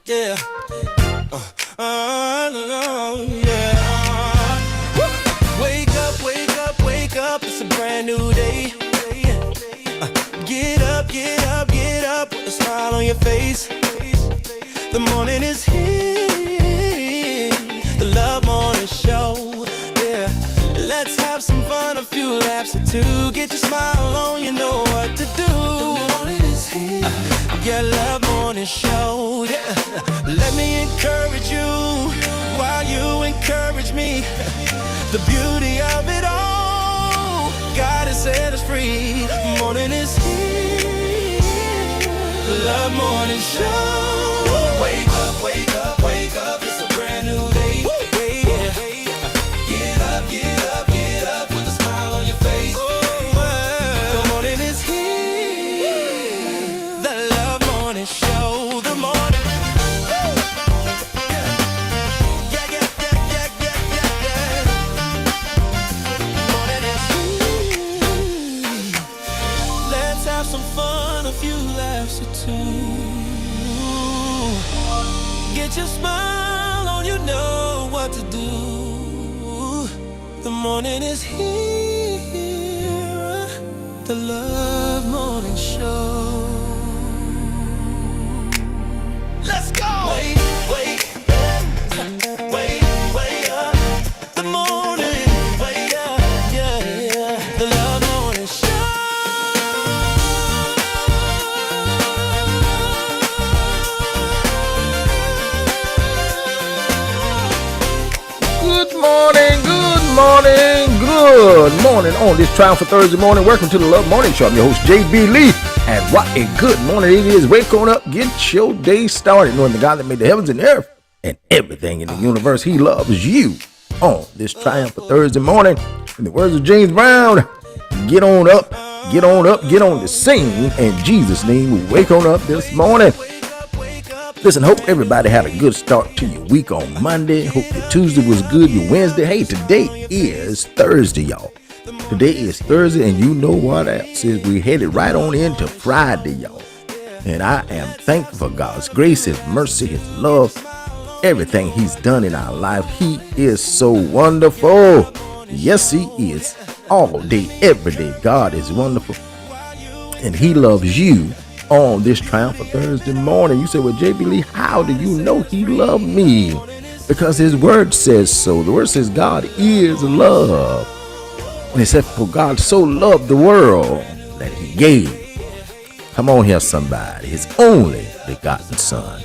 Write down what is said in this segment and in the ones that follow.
Yeah. Yeah. Wake up, wake up, wake up. It's a brand new day. Get up, get up, get up with a smile on your face. The morning is here. The Love Morning Show. Yeah. Let's have some fun, a few laughs or two. Get your smile on, you know what to do. The morning is here. Yeah, Love Morning Show. Yeah. Let me encourage you while you encourage me. The beauty of it all, God has set us free. Morning is here. Love Morning Show. Wake up, wake up, wake up. It's a brand new day. Yeah. Get up, get up, get up with a smile on your face. The morning is here. The Love Morning Show. The morning. Some fun, a few laughs or two. Get your smile on, you know what to do. The morning is here. The Love Morning Show. Let's go! Wake, wake, wake, wake up. The morning, wake up, yeah, yeah. The Love Morning Show. Good morning on this triumphant Thursday morning. Welcome to the Love Morning Show. I'm your host, JB Lee. And what a good morning it is. Wake on up, get your day started, knowing the God that made the heavens and the earth and everything in the universe. He loves you on this triumphant Thursday morning. In the words of James Brown, get on up, get on up, get on the scene. In Jesus' name, wake on up this morning. Listen, hope everybody had a good start to your week on Monday. Hope your Tuesday was good, your Wednesday. Hey, today is Thursday, y'all. Today is Thursday, and you know what else is? We headed right on into Friday, y'all. And I am thankful for God's grace, His mercy, His love, everything He's done in our life. He is so wonderful. Yes, He is. All day, every day, God is wonderful. And He loves you on this triumphant Thursday morning. You say, well, JB Lee, how do you know He loved me? Because His word says so. The word says God is love. And it said, for God so loved the world that He gave. Come on here, somebody. His only begotten Son.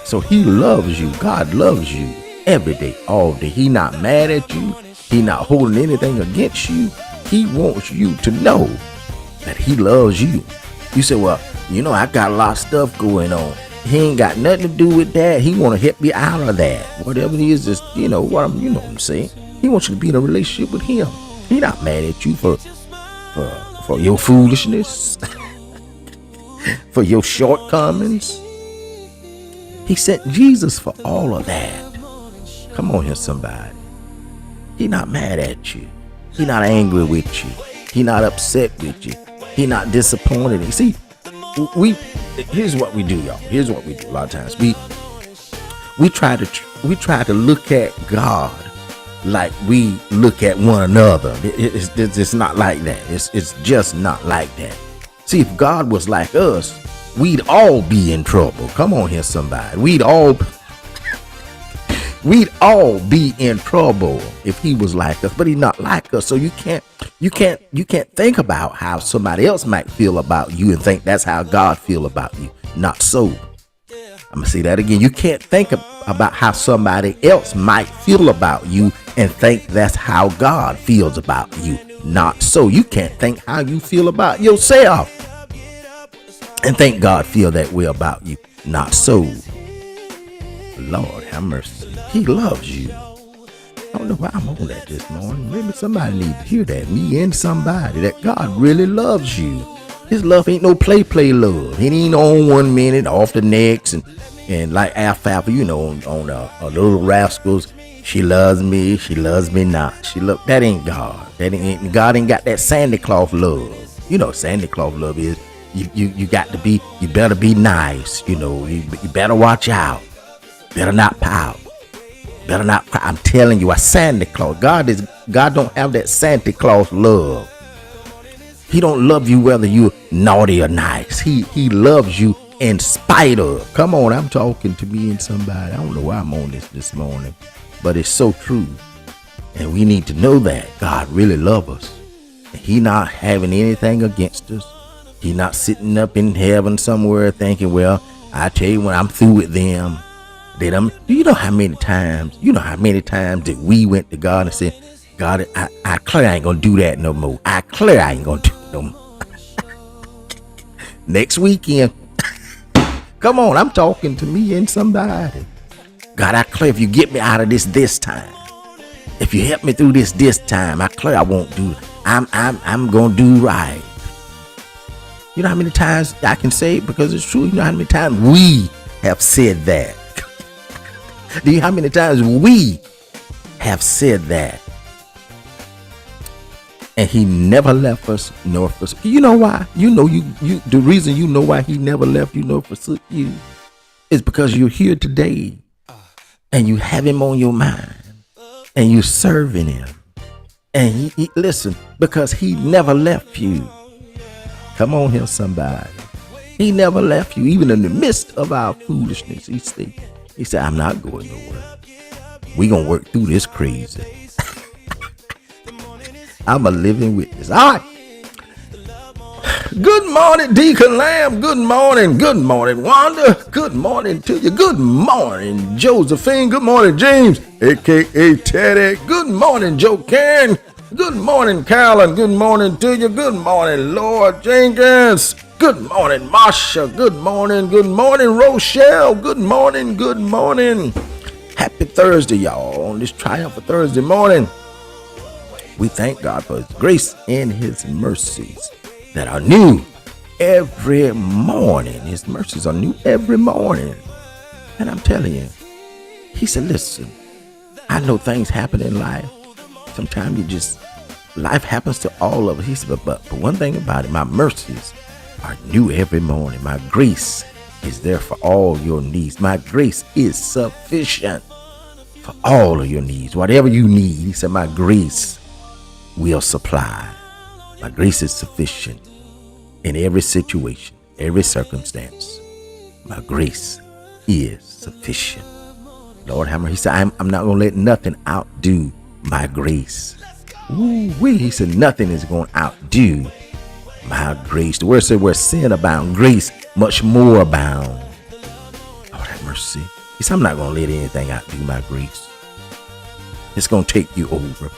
So He loves you. God loves you every day, all day. He not mad at you. He not holding anything against you. He wants you to know that He loves you. You say, well, you know, I got a lot of stuff going on. He ain't got nothing to do with that. He want to help you out of that. Whatever it is, just, you know what I'm saying. He wants you to be in a relationship with Him. He not mad at you for your foolishness, for your shortcomings. He sent Jesus for all of that. Come on here, somebody. He not mad at you. He not angry with you. He not upset with you. He not disappointed. You see, here's what we do, y'all. Here's what we do. A lot of times we try to look at God like we look at one another. It's not like that. It's just not like that. See, if God was like us, we'd all be in trouble. Come on here, somebody. We'd all be in trouble if He was like us, but He's not like us. So you can't think about how somebody else might feel about you and think that's how God feel about you. Not so. I'm gonna say that again. You can't think about how somebody else might feel about you and think that's how God feels about you. Not so. You can't think how you feel about yourself and think God feel that way about you. Not so. Lord have mercy. He loves you. I don't know why I'm on that this morning. Maybe somebody needs to hear that. Me and somebody. That God really loves you. His love ain't no play love. It ain't on 1 minute, off the next. And like Alfalfa, you know, on Little Rascals, she loves me not. That ain't God. God ain't got that Santa Claus love. You know what Santa Claus love is. You got to be, you better be nice. You know, you better watch out. Better not pout. Better not cry. I'm telling you, a Santa Claus. God don't have that Santa Claus love. He don't love you whether you're naughty or nice. He loves you in spite of. Come on, I'm talking to me and somebody. I don't know why I'm on this morning, but it's so true. And we need to know that God really loves us. And he not having anything against us. He not sitting up in heaven somewhere thinking, well, I tell you when I'm through with them. Do you know how many times that we went to God and said, God, I clear I ain't gonna do that no more. I clear I ain't gonna do it no more. Next weekend. Come on, I'm talking to me and somebody. God, I clear if you get me out of this time. If you help me through this time, I clear I won't do it. I'm gonna do right. You know how many times I can say it because it's true? You know how many times we have said that? Do you know how many times we have said that? And he never left us nor forsook. You know why? You know the reason you know why he never left you nor forsook you is because you're here today and you have him on your mind and you're serving him. And he listen, because he never left you. Come on here, somebody. He never left you, even in the midst of our foolishness. He said, I'm not going nowhere. We gonna work through this crazy. I'm a living witness. All right. Good morning, Deacon Lamb. Good morning. Good morning, Wanda. Good morning to you. Good morning, Josephine. Good morning, James, a.k.a. Teddy. Good morning, Joe Karen. Good morning, Carolyn. Good morning to you. Good morning, Lord Jenkins. Good morning, Marsha. Good morning. Good morning, Rochelle. Good morning. Good morning. Happy Thursday, y'all, on this triumphant Thursday morning. We thank God for his grace and his mercies that are new every morning. His mercies are new every morning. And I'm telling you, he said, listen, I know things happen in life. Sometimes life happens to all of us. He said, but one thing about it, my mercies are new every morning. My grace is there for all your needs. My grace is sufficient for all of your needs. Whatever you need, he said, my grace will supply. My grace is sufficient in every situation, every circumstance. My grace is sufficient. Lord have mercy. He said, I'm not going to let nothing outdo my grace. Ooh-wee. He said, nothing is going to outdo my grace. The word said, where sin abound, grace much more abound. Lord have mercy. He said, I'm not going to let anything outdo my grace. It's going to take you over.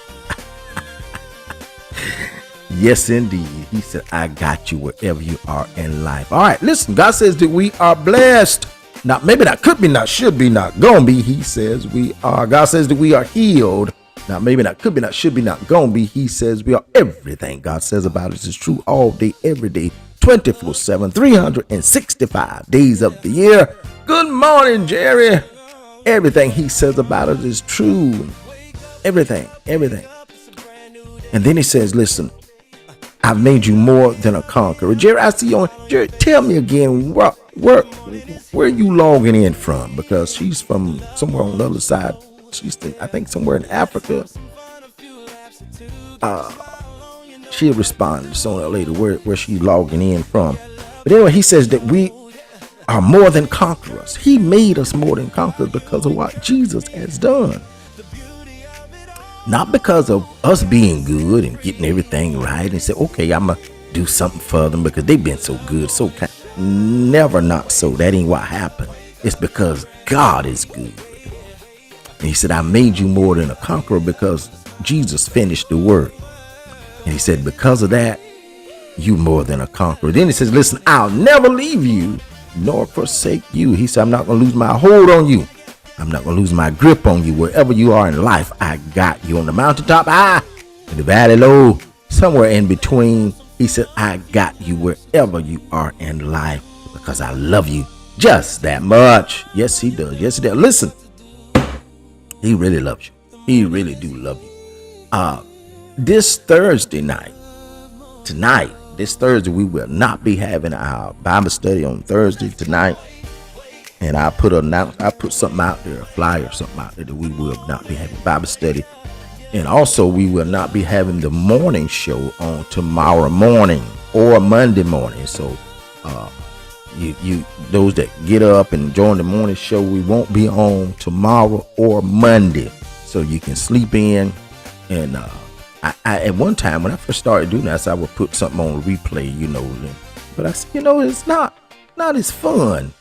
Yes, indeed. He said, I got you wherever you are in life. All right, listen, God says that we are blessed. Not maybe not, could be not, should be not, gonna be. He says we are. God says that we are healed. Now, maybe not, could be not, should be not, gonna be. He says we are. Everything God says about us is true all day, every day, 24/7, 365 days of the year. Good morning, Jerry. Everything he says about us is true. Everything. And then he says, listen, I've made you more than a conqueror. Jerry, I see you on. Jerry, tell me again, where are you logging in from? Because she's from somewhere on the other side. I think somewhere in Africa. She'll respond sooner or later where she's logging in from. But anyway, he says that we are more than conquerors. He made us more than conquerors because of what Jesus has done. Not because of us being good and getting everything right and say, okay, I'm going to do something for them because they've been so good, so kind. Never not so. That ain't what happened. It's because God is good. And he said, I made you more than a conqueror because Jesus finished the work. And he said, because of that, you more than a conqueror. Then he says, listen, I'll never leave you nor forsake you. He said, I'm not going to lose my hold on you. I'm not going to lose my grip on you. Wherever you are in life, I got you. On the mountaintop high, in the valley low, somewhere in between. He said, I got you wherever you are in life because I love you just that much. Yes, he does. Yes, he does. Listen, he really loves you. He really do love you. This Thursday night, tonight, this Thursday we will not be having our Bible study on Thursday tonight. And I put something out there, a flyer or something out there, that we will not be having Bible study. And also we will not be having the morning show on tomorrow morning or Monday morning. So you those that get up and join the morning show, we won't be on tomorrow or Monday. So you can sleep in. And I at one time when I first started doing this, I would put something on replay, but I said, it's not as fun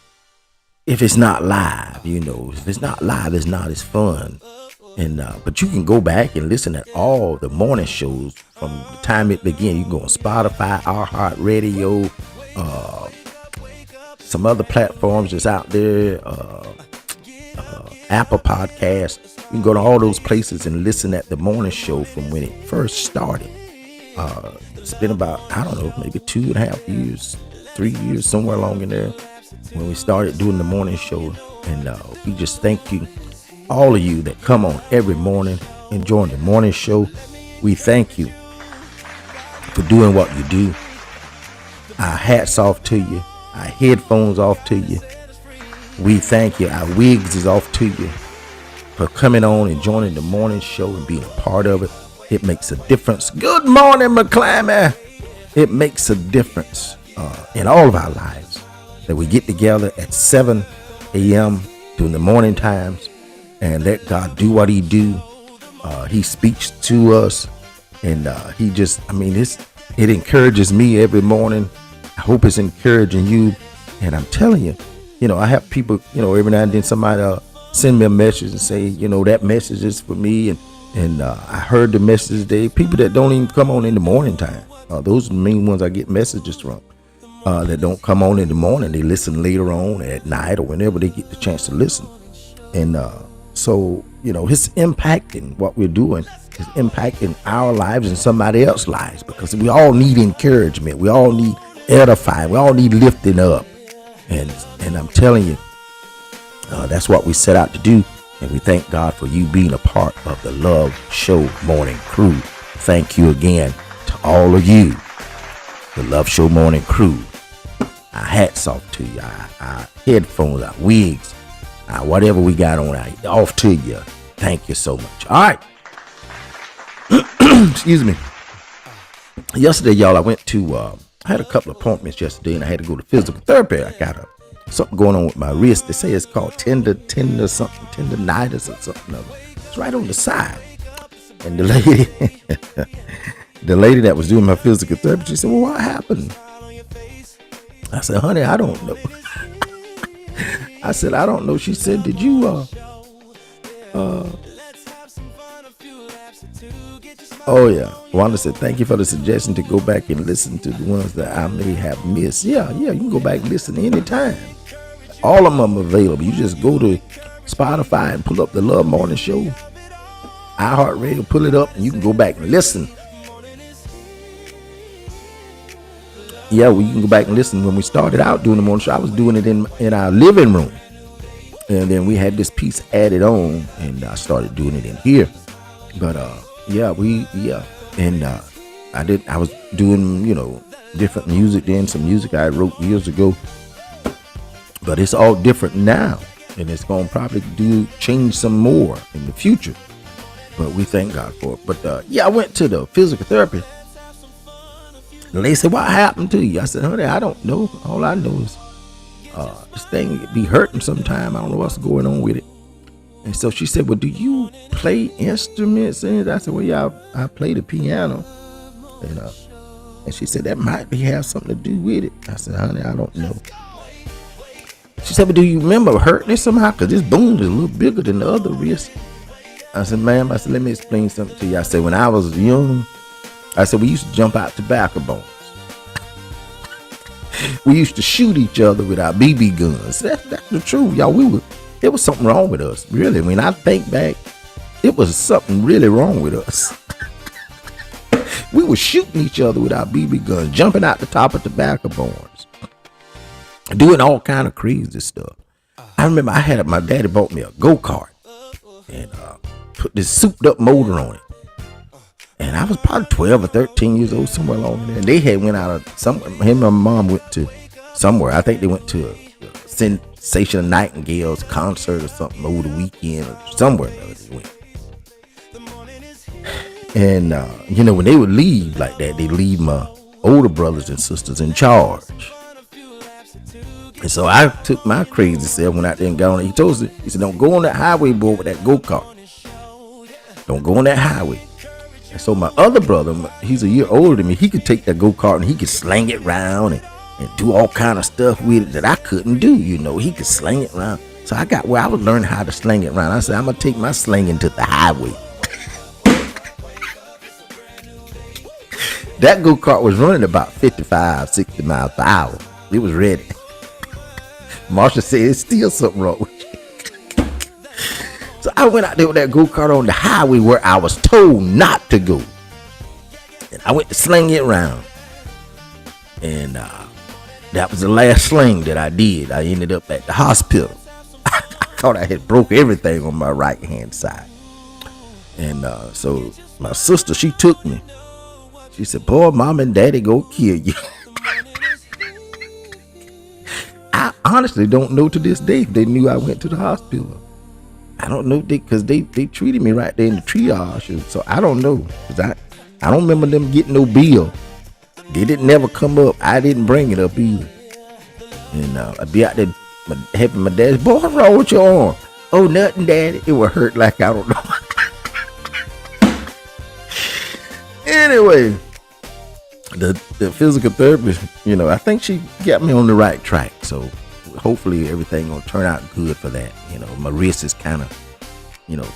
if it's not live. If it's not live, it's not as fun. And but you can go back and listen to all the morning shows from the time it began. You can go on Spotify, iHeartRadio, some other platforms that's out there, Apple Podcasts. You can go to all those places and listen at the morning show from when it first started. It's been about, I don't know, maybe 2.5 years, 3 years, somewhere along in there when we started doing the morning show. And we just thank you, all of you that come on every morning enjoying the morning show. We thank you for doing what you do. Our hats off to you. Our headphones off to you. We thank you. Our wigs is off to you for coming on and joining the morning show and being a part of it. It makes a difference. Good morning, McClammy. It makes a difference in all of our lives that we get together at 7 a.m. during the morning times and let God do what he do. He speaks to us, and he just, it encourages me every morning. I hope it's encouraging you. And I'm telling you, I have people, every now and then somebody send me a message and say, that message is for me. And I heard the message today. People that don't even come on in the morning time. Those are the main ones I get messages from. That don't come on in the morning. They listen later on at night or whenever they get the chance to listen. And so, it's impacting what we're doing. It's impacting our lives and somebody else's lives, because we all need encouragement. We all need edifying. We all need lifting up. And I'm telling you, that's what we set out to do. And we thank God for you being a part of the Love Show Morning Crew. Thank you again to all of you, the Love Show Morning Crew. Our hats off to you. Our headphones, our wigs, whatever we got on, off to you. Thank you so much. All right. Excuse me. Yesterday, y'all, I went to, I had a couple of appointments yesterday, and I had to go to physical therapy. I got something going on with my wrist. They say it's called tendonitis or something. It's right on the side. And the lady that was doing my physical therapy, she said, well, what happened? I said, honey, I don't know. I said, I don't know. She said, did you, oh yeah. Wanda said, thank you for the suggestion to go back and listen to the ones that I may have missed. Yeah, you can go back and listen anytime. All of them are available. You just go to Spotify and pull up the Love Morning Show. iHeartRadio, pull it up, and you can go back and listen. Yeah, well, you can go back and listen. When we started out doing the morning show, I was doing it in our living room. And then we had this piece added on, and I started doing it in here. But, and I was doing, different music then, some music I wrote years ago. But it's all different now, and it's going to probably change some more in the future. But we thank God for it. But, I went to the physical therapy. The lady said, what happened to you? I said, honey, I don't know. All I know is this thing be hurting sometime. I don't know what's going on with it. And so she said, well, do you play instruments? And I said, well, yeah, I play the piano. And she said, that might have something to do with it. I said, honey, I don't know. She said, but do you remember hurting it somehow? Because this bone is a little bigger than the other wrist. I said, ma'am, let me explain something to you. I said, when I was young, we used to jump out tobacco bones. We used to shoot each other with our BB guns. That's the truth, y'all. There was something wrong with us, really. When I think back, it was something really wrong with us. We were shooting each other with our BB guns, jumping out the top of tobacco bones, doing all kind of crazy stuff. I remember my daddy bought me a go-kart and put this souped up motor on it. And I was probably 12 or 13 years old, somewhere along there. And they had went out of somewhere. Him and my mom went to somewhere. I think they went to a Sensational Nightingale's concert or something over the weekend or somewhere they went. And, when they would leave like that, they leave my older brothers and sisters in charge. And so I took my crazy self, went out there and got on it. He said, don't go on that highway, boy, with that go-kart. Don't go on that highway. And so my other brother, he's a year older than me, he could take that go-kart and he could sling it around and do all kind of stuff with it that I couldn't do, He could sling it around. So I got where I was learning how to sling it around. I said, I'm going to take my slinging to the highway. That go-kart was running about 55, 60 miles per hour. It was ready. Marsha said, it's still something wrong with you. So I went out there with that go-kart on the highway where I was told not to go. And I went to sling it around. And that was the last sling that I did. I ended up at the hospital. I thought I had broke everything on my right-hand side. And so my sister, she took me. She said, boy, mom and daddy go kill you. I honestly don't know to this day if they knew I went to the hospital. I don't know, because they treated me right there in the triage. So I don't know. Because I don't remember them getting no bill. They didn't never come up. I didn't bring it up either. And I'd be out there helping my dad. Boy, what's wrong with your arm? Oh, nothing, daddy. It would hurt like I don't know. Anyway, the physical therapist, I think she got me on the right track. So hopefully everything gonna turn out good for that. My wrist is kind of,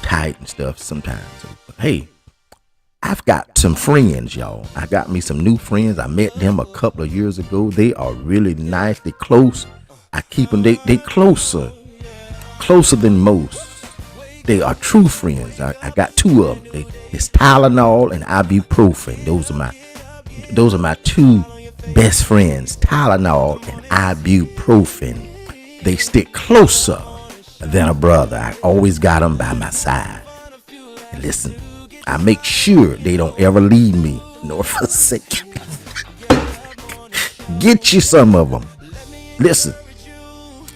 tight and stuff sometimes. So, hey, I've got some friends, y'all. I got me some new friends. I met them a couple of years ago. They are really nice. They close. I keep them. They closer than most. They are true friends. I got two of them. It's Tylenol and ibuprofen. Those are my two best friends, Tylenol and ibuprofen. They stick closer than a brother. I always got them by my side. And listen, I make sure they don't ever leave me nor forsake me. Get you some of them. Listen,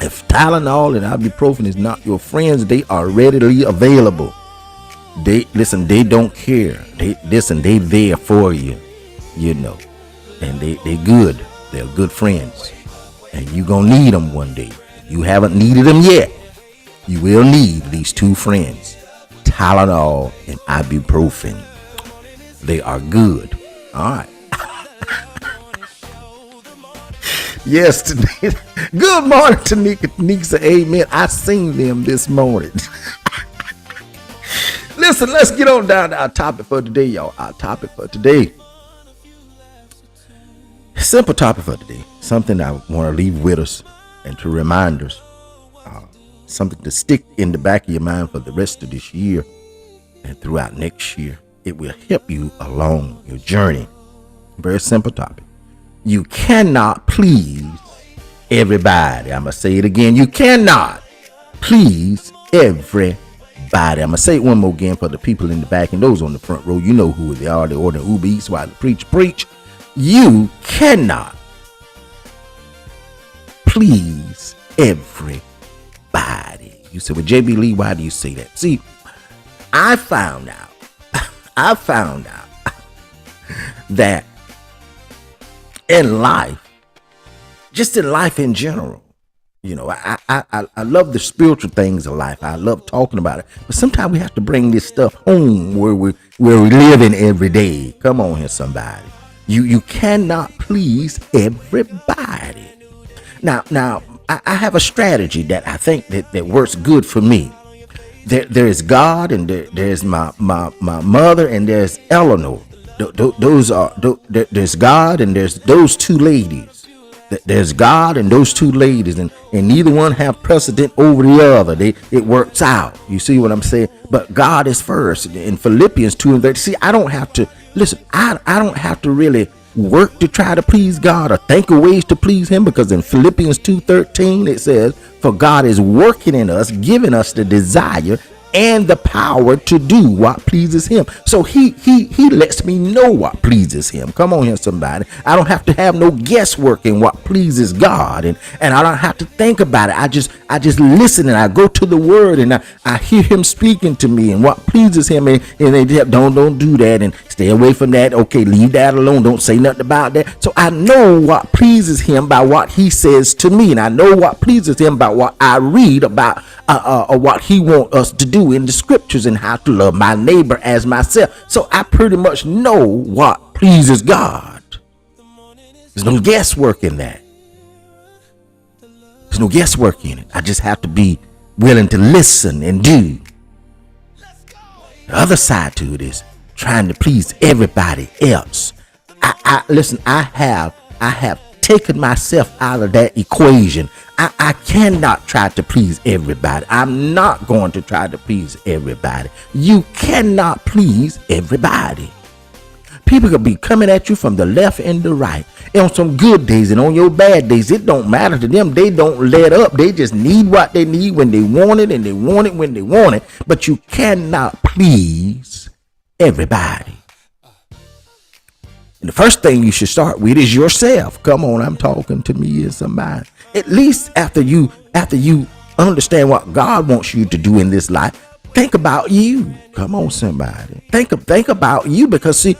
if Tylenol and ibuprofen is not your friends, they are readily available. They don't care. They there for you, and they good. They're good friends, and you gonna need them one day. If you haven't needed them yet, you will need these two friends, Tylenol and ibuprofen. They are good. All right. Yes, today. Good morning, Tanika. Tanika said, amen. I seen them this morning. Listen, let's get on down to our topic for today, y'all. Our topic for today. Simple topic for today. Something I want to leave with us and to remind us. Something to stick in the back of your mind for the rest of this year and throughout next year. It will help you along your journey. Very simple topic. You cannot please everybody. I'm going to say it again. You cannot please everybody. I'm going to say it one more again for the people in the back and those on the front row. You know who they are. They order Uber Eats while the preacher preach. You cannot please everybody. You say, well, JB Lee, why do you say that? See, I found out that in life, just in life in general, I love the spiritual things of life. I love talking about it. But sometimes we have to bring this stuff home where we live in every day. Come on here, somebody. You cannot please everybody. Now, I have a strategy that I think that works good for me. There is God, and there's my mother, and there's Eleanor. There's God, and there's those two ladies. There's God and those two ladies, and neither one have precedent over the other. It works out. You see what I'm saying? But God is first. In Philippians 2:30. See, I don't have to listen. I don't have to really work to try to please God or think of ways to please Him, because in Philippians 2:13 it says, "For God is working in us, giving us the desire and the power to do what pleases him. So he lets me know what pleases him. Come on here, somebody. I don't have to have no guesswork in what pleases God, and I don't have to think about it. I just listen, and I go to the word, and I hear him speaking to me and what pleases him, and they don't do that, and stay away from that. Okay, leave that alone. Don't say nothing about that. So I know what pleases him by what he says to me, and I know what pleases him by what I read about what he wants us to do in the scriptures, and how to love my neighbor as myself. So I pretty much know what pleases God. There's no guesswork in that. There's no guesswork in it. I just have to be willing to listen and do. The other side to it is trying to please everybody else. Listen, I have taken myself out of that equation. I cannot try to please everybody. I'm not going to try to please everybody. You cannot please everybody. People could be coming at you from the left and the right. And on some good days and on your bad days, it don't matter to them. They don't let up. They just need what they need when they want it, and they want it when they want it. But you cannot please everybody. And the first thing you should start with is yourself. Come on, I'm talking to me as somebody. At least after you understand what God wants you to do in this life, think about you. Come on, somebody. Think about you, because see,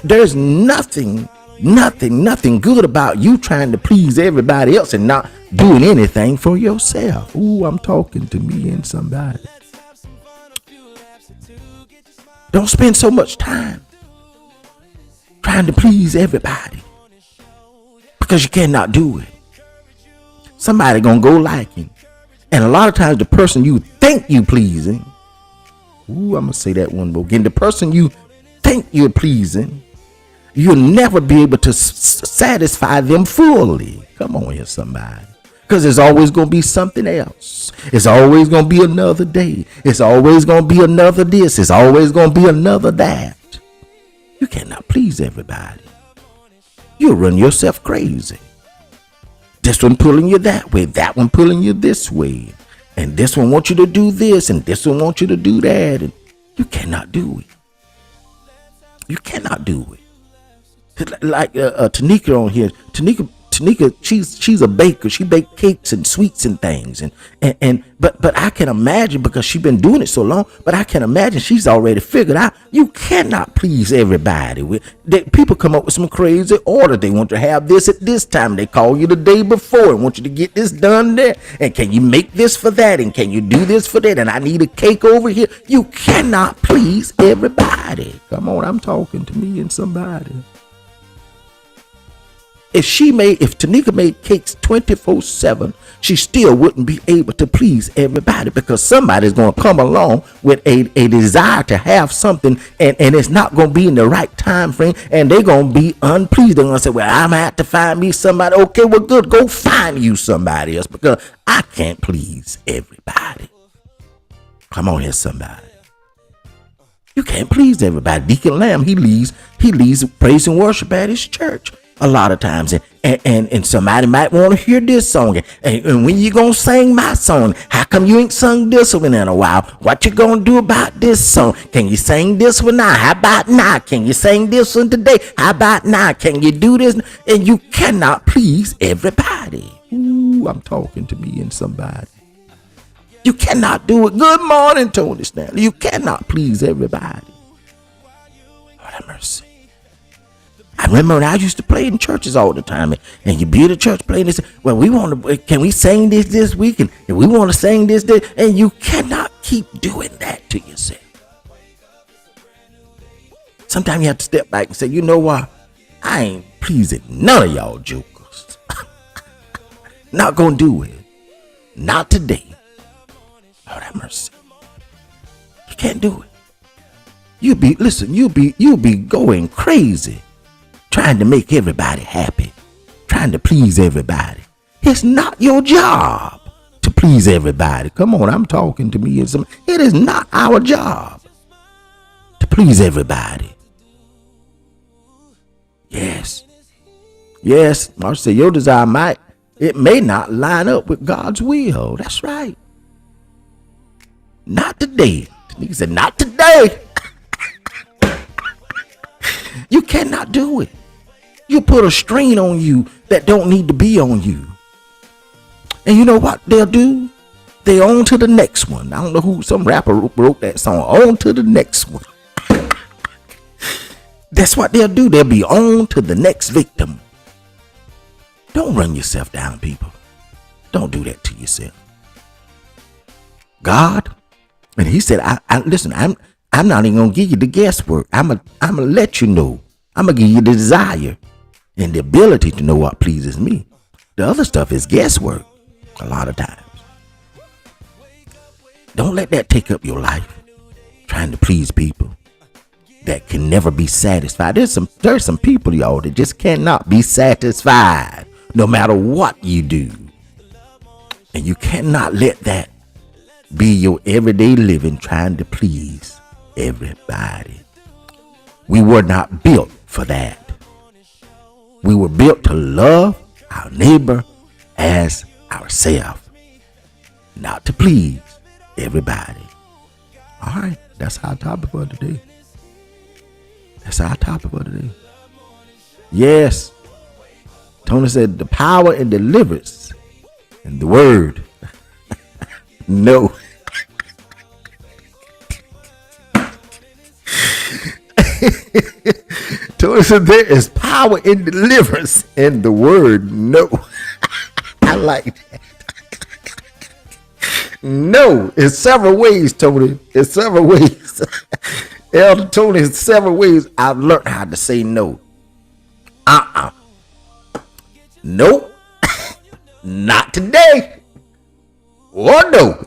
there's nothing good about you trying to please everybody else and not doing anything for yourself. Ooh, I'm talking to me and somebody. Don't spend so much time trying to please everybody, because you cannot do it. Somebody gonna go liking, and a lot of times the person you think you pleasing, ooh, I'm gonna say that one more again. The person you think you're pleasing, you'll never be able to satisfy them fully. Come on here, somebody. Because there's always going to be something else. It's always going to be another day. It's always going to be another this. It's always going to be another that. You cannot please everybody. You'll run yourself crazy. This one pulling you that way, that one pulling you this way, and this one wants you to do this, and this one wants you to do that, and you cannot do it. You cannot do it. Like Tanika on here. Tanika, she's a baker. She bakes cakes and sweets and things, but I can imagine, because she's been doing it so long. But I can imagine she's already figured out you cannot please everybody. People come up with some crazy order. They want to have this at this time. They call you the day before and want you to get this done there. And can you make this for that? And can you do this for that? And I need a cake over here. You cannot please everybody. Come on, I'm talking to me and somebody. If Tanika made cakes 24/7, she still wouldn't be able to please everybody, because somebody's going to come along with a desire to have something, and it's not going to be in the right time frame, and they're going to be unpleased. They're going to say, well, I'm going to have to find me somebody. Okay, well, good. Go find you somebody else, because I can't please everybody. Come on here, somebody. You can't please everybody. Deacon Lamb, he leads praise and worship at his church a lot of times, and somebody might want to hear this song, and when you gonna sing my song? How come you ain't sung this one in a while? What you gonna do about this song? Can you sing this one now? How about now? Can you sing this one today? How about now? Can you do this? And you cannot please everybody. Ooh, I'm talking to me and somebody. You cannot do it. Good morning, Tony Stanley. You cannot please everybody. Lord have mercy. I remember when I used to play in churches all the time, and you be at a church playing this. Well, can we sing this week? And we want to sing this, and you cannot keep doing that to yourself. Sometimes you have to step back and say, you know what? I ain't pleasing none of y'all jokers. Not gonna do it. Not today. Lord have mercy. You can't do it. You'll be going crazy trying to make everybody happy, trying to please everybody. It's not your job to please everybody. Come on, I'm talking to me. It is not our job to please everybody. Yes. Marcia said your desire may not line up with God's will. That's right. Not today. He said, not today. You cannot do it. You put a strain on you that don't need to be on you. And you know what they'll do? They on to the next one. I don't know who, some rapper wrote that song. On to the next one. That's what they'll do. They'll be on to the next victim. Don't run yourself down, people. Don't do that to yourself. God, and he said, listen, I'm not even gonna give you the guesswork. I'm gonna let you know. I'm gonna give you the desire and the ability to know what pleases me. The other stuff is guesswork a lot of times. Don't let that take up your life, trying to please people that can never be satisfied. There's some people, y'all, that just cannot be satisfied no matter what you do. And you cannot let that be your everyday living, trying to please everybody. We were not built for that. We were built to love our neighbor as ourselves, not to please everybody. All right, that's our topic for today. That's our topic for today. Yes, Tony said the power and deliverance in the word. No. Tony said there is power in deliverance in the word. No. I like that. No, in several ways, Tony. In several ways. Elder Tony, in several ways, I've learned how to say no. Nope. Not today. Or no.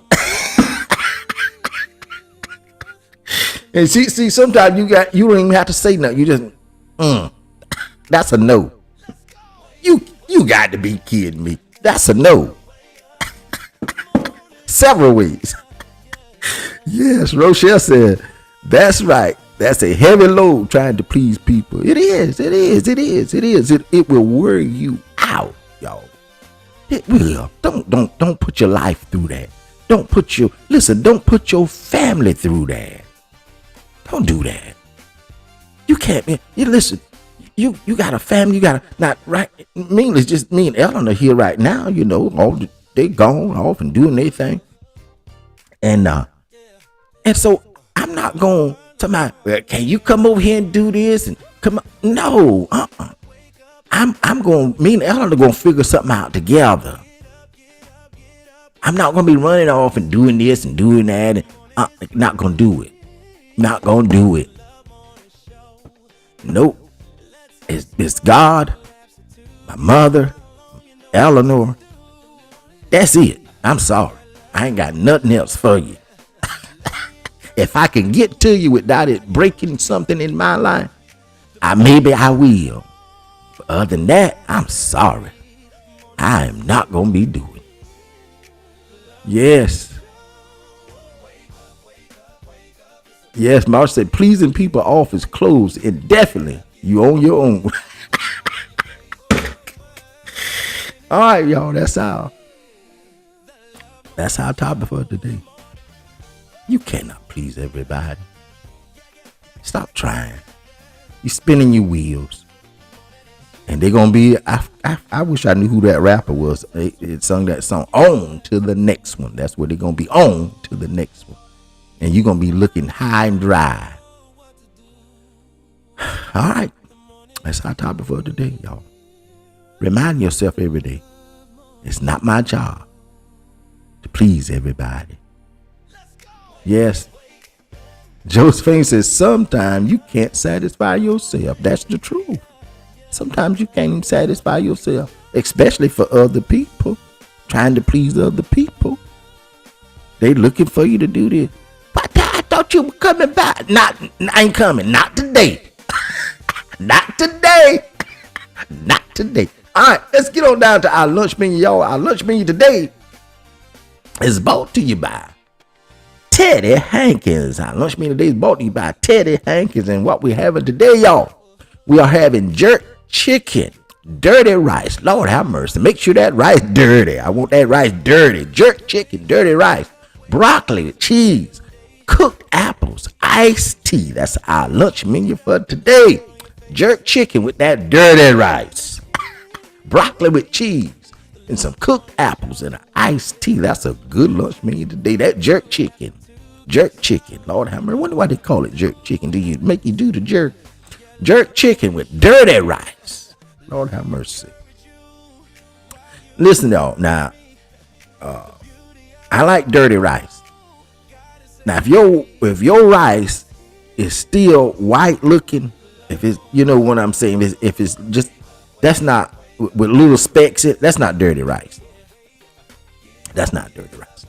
And see, sometimes you don't even have to say nothing. You just, that's a no. You got to be kidding me. That's a no. Several ways. Yes, Rochelle said, that's right. That's a heavy load trying to please people. It is. It will wear you out, y'all. It will. Don't put your life through that. Don't put your family through that. Don't do that. You can't. Listen. You got a family. You got a not right. It's just me and Ellen are here right now. You know, they gone off and doing their thing. And so I'm not going to my. Can you come over here and do this and come? No. I'm going. Me and Ellen are going to figure something out together. I'm not going to be running off and doing this and doing that. And not going to do it. Not going to do it. Nope. It's God, my mother, Eleanor. That's it. I'm sorry. I ain't got nothing else for you. If I can get to you without it breaking something in my life, maybe I will. But other than that, I'm sorry. I am not going to be doing it. Yes. Yes, Marsh said, pleasing people off is closed indefinitely. You on your own. All right, y'all. That's our topic for today. You cannot please everybody. Stop trying. You're spinning your wheels. And they're going to be, I wish I knew who that rapper was. It sung that song, On to the Next One. That's where they're going to be, on to the next one. And you're going to be looking high and dry. All right. That's our topic for today, y'all. Remind yourself every day. It's not my job to please everybody. Yes. Josephine says, sometimes you can't satisfy yourself. That's the truth. Sometimes you can't even satisfy yourself, especially for other people, trying to please other people. They looking for you to do this. But I thought you were coming back. I ain't coming. Not today. Not today. Not today. All right, let's get on down to our lunch menu, y'all. Our lunch menu today is brought to you by Teddy Hankins. Our lunch menu today is brought to you by Teddy Hankins. And what we're having today, y'all, we are having jerk chicken, dirty rice. Lord have mercy. Make sure that rice dirty. I want that rice dirty. Jerk chicken, dirty rice, broccoli, cheese, cooked apples, iced tea. That's our lunch menu for today. Jerk chicken with that dirty rice, broccoli with cheese, and some cooked apples and an iced tea. That's a good lunch menu today. That jerk chicken. Lord have mercy. I wonder why they call it jerk chicken. Do you make you do the jerk? Jerk chicken with dirty rice. Lord have mercy. Listen, y'all. Now, I like dirty rice. Now, if your rice is still white looking, if it's, you know what I'm saying, if it's just, that's not with little specks in it, that's not dirty rice. That's not dirty rice.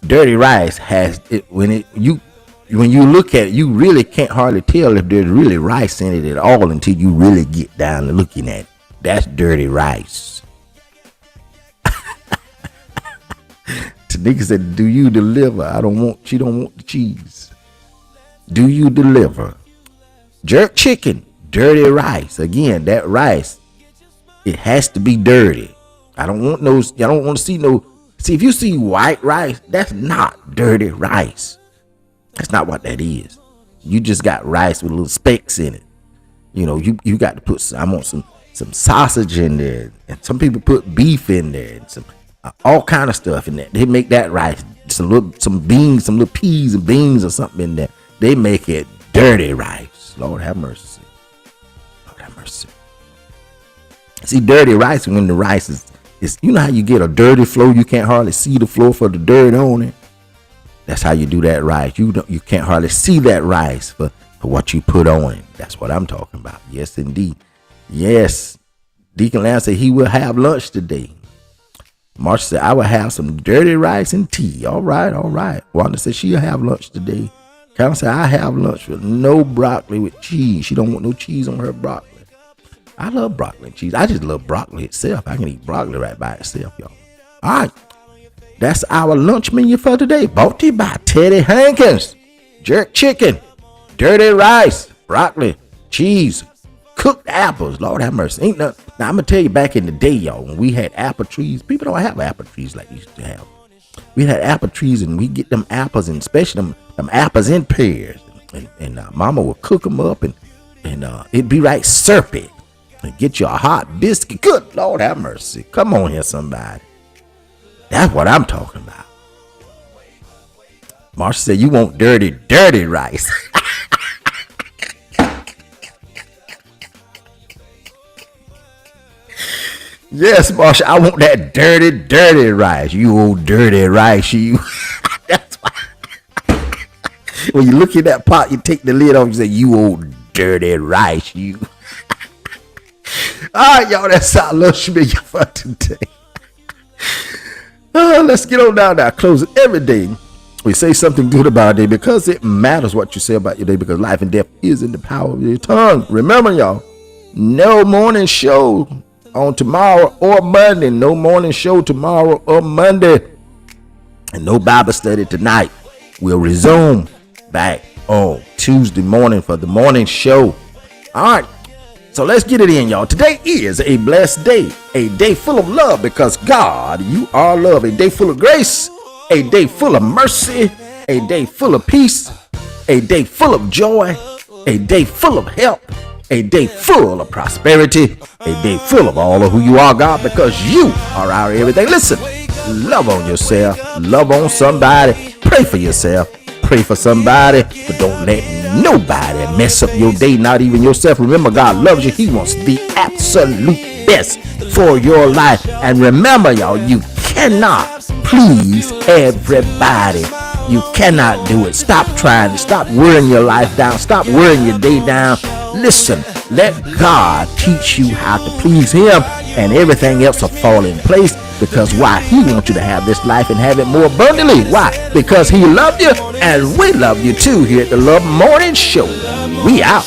Dirty rice has it when you look at it, you really can't hardly tell if there's really rice in it at all until you really get down to looking at it. That's dirty rice. Tanika said, "Do you deliver? She don't want the cheese. Do you deliver?" Jerk chicken, dirty rice. Again, that rice, it has to be dirty. I don't want those. I don't want to see no. See, if you see white rice, that's not dirty rice. That's not what that is. You just got rice with little specks in it. You know, you got to put I want some sausage in there, and some people put beef in there, and some all kind of stuff in there. They make that rice some beans, some little peas and beans or something in there. They make it dirty rice. Lord have mercy. Lord have mercy. See, dirty rice when the rice is you know how you get a dirty floor, you can't hardly see the floor for the dirt on it. That's how you do that rice. You can't hardly see that rice for what you put on it. That's what I'm talking about. Yes, indeed. Yes. Deacon Lamb said he will have lunch today. Marsha said, I will have some dirty rice and tea. All right. Wanda said she'll have lunch today. Carol said, I have lunch with no broccoli with cheese. She don't want no cheese on her broccoli. I love broccoli and cheese. I just love broccoli itself. I can eat broccoli right by itself, y'all. All right. That's our lunch menu for today. Brought to you by Teddy Hankins. Jerk chicken, dirty rice, broccoli, cheese, cooked apples. Lord have mercy. Ain't nothing. Now, I'm going to tell you, back in the day, y'all, when we had apple trees, people don't have apple trees like we used to have. We had apple trees, and we get them apples, and especially them apples in pairs. And Mama would cook them up, and it'd be right syrupy. And get you a hot biscuit. Good Lord have mercy. Come on here, somebody. That's what I'm talking about. Marsha said, you want dirty rice. Yes, Marsha, I want that dirty rice. You old dirty rice, you. That's why. When you look in that pot, you take the lid off, you say, you old dirty rice, you. All right, y'all, that's our lunch menu for today. Let's get on down now. Closing every day. We say something good about our day because it matters what you say about your day, because life and death is in the power of your tongue. Remember, y'all, no morning show on tomorrow or Monday. No morning show tomorrow or Monday. And no Bible study tonight. We'll resume back on Tuesday morning for the morning show. All right. So let's get it in, y'all. Today is a blessed day, a day full of love because God, you are love, a day full of grace, a day full of mercy, a day full of peace, a day full of joy, a day full of help, a day full of prosperity, a day full of all of who you are, God, because you are our everything. Listen, love on yourself, love on somebody, pray for yourself. Pray for somebody, but don't let nobody mess up your day, not even yourself. Remember, God loves you. He wants the absolute best for your life. And remember, y'all, you cannot please everybody. You cannot do it. Stop trying to stop wearing your life down. Stop wearing your day down. Listen, let God teach you how to please him, and everything else will fall in place. Because why? He wants you to have this life and have it more abundantly. Why? Because he loved you, and we love you too here at the Love Morning Show. We out.